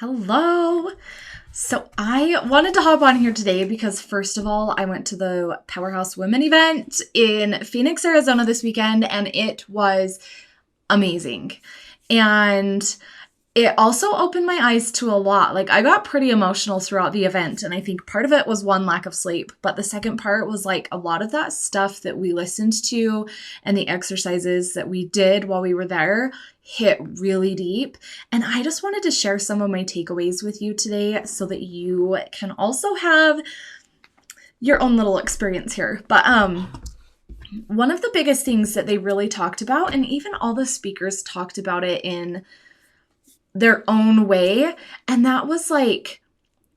Hello. So I wanted to hop on here today because first of all, I went to the Powerhouse Women event in Phoenix, Arizona this weekend, and it was amazing. And it also opened my eyes to a lot. Like, I got pretty emotional throughout the event, and I think part of it was one, lack of sleep, but the second part was like a lot of that stuff that we listened to and the exercises that we did while we were there hit really deep. And I just wanted to share some of my takeaways with you today so that you can also have your own little experience here. But one of the biggest things that they really talked about, and even all the speakers talked about it in their own way, and that was like,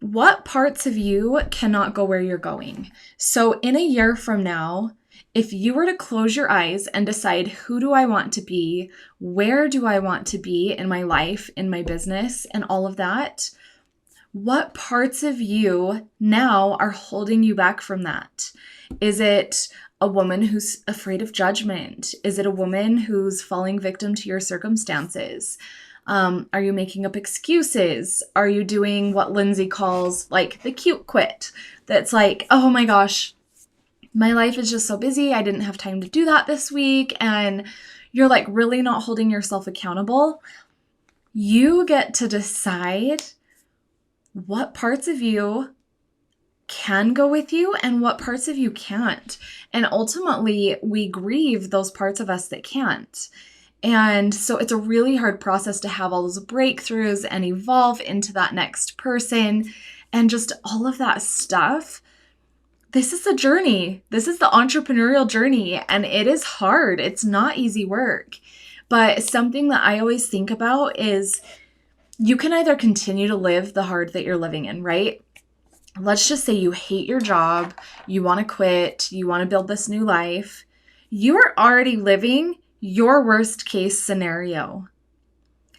what parts of you cannot go where you're going? So in a year from now, if you were to close your eyes and decide, who do I want to be? Where do I want to be in my life, in my business, and all of that? What parts of you now are holding you back from that? Is it a woman who's afraid of judgment? Is it a woman who's falling victim to your circumstances? Are you making up excuses? Are you doing what Lindsay calls like the cute quit? That's like, oh my gosh, my life is just so busy. I didn't have time to do that this week. And you're like really not holding yourself accountable. You get to decide what parts of you can go with you and what parts of you can't. And ultimately, we grieve those parts of us that can't. And so it's a really hard process to have all those breakthroughs and evolve into that next person and just all of that stuff. This is the journey. This is the entrepreneurial journey, and it is hard. It's not easy work. But something that I always think about is you can either continue to live the hard that you're living in, right? Let's just say you hate your job, you want to quit, you want to build this new life. You are already living your worst case scenario.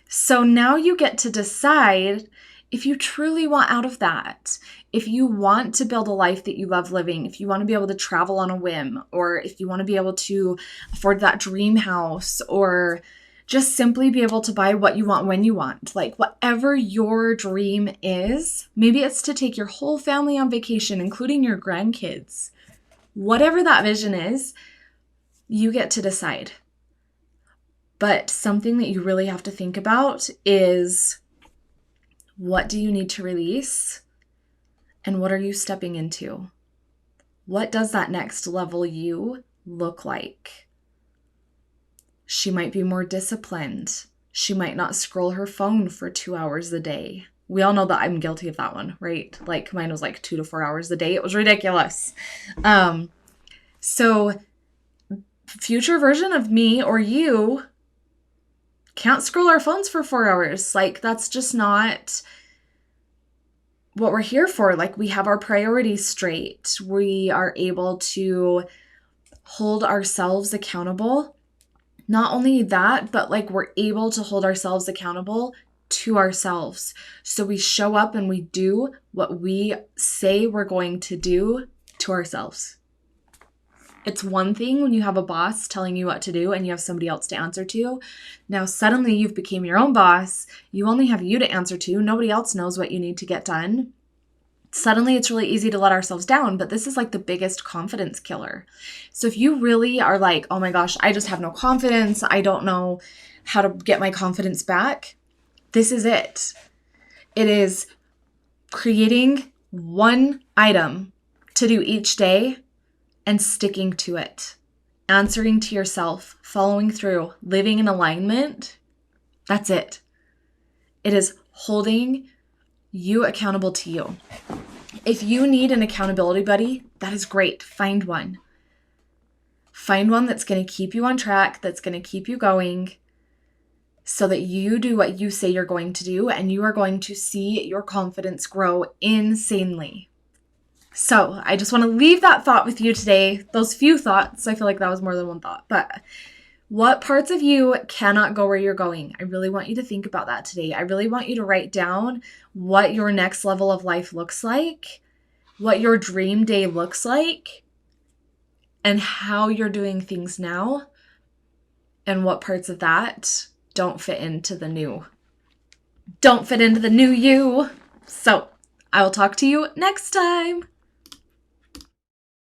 So now you get to decide if you truly want out of that, if you want to build a life that you love living, if you want to be able to travel on a whim, or if you want to be able to afford that dream house, or just simply be able to buy what you want when you want. Like whatever your dream is, maybe it's to take your whole family on vacation, including your grandkids. Whatever that vision is, you get to decide. But something that you really have to think about is, what do you need to release? And what are you stepping into? What does that next level you look like? She might be more disciplined. She might not scroll her phone for 2 hours a day. We all know that I'm guilty of that one, right? Like mine was like 2 to 4 hours a day. It was ridiculous. So future version of me or you can't scroll our phones for 4 hours. Like, that's just not what we're here for. Like, we have our priorities straight. We are able to hold ourselves accountable. Not only that, but like we're able to hold ourselves accountable to ourselves. So we show up and we do what we say we're going to do to ourselves. It's one thing when you have a boss telling you what to do and you have somebody else to answer to. Now, suddenly you've become your own boss. You only have you to answer to. Nobody else knows what you need to get done. Suddenly it's really easy to let ourselves down, but this is like the biggest confidence killer. So if you really are like, oh my gosh, I just have no confidence, I don't know how to get my confidence back, this is it. It is creating one item to do each day and sticking to it, answering to yourself, following through, living in alignment. That's it. It is holding you accountable to you. If you need an accountability buddy, that is great. Find one. Find one that's going to keep you on track, that's going to keep you going, so that you do what you say you're going to do, and you are going to see your confidence grow insanely. So I just want to leave that thought with you today. Those few thoughts. I feel like that was more than one thought. But what parts of you cannot go where you're going? I really want you to think about that today. I really want you to write down what your next level of life looks like, what your dream day looks like, and how you're doing things now, and what parts of that don't fit into the new. don't fit into the new you. So I will talk to you next time.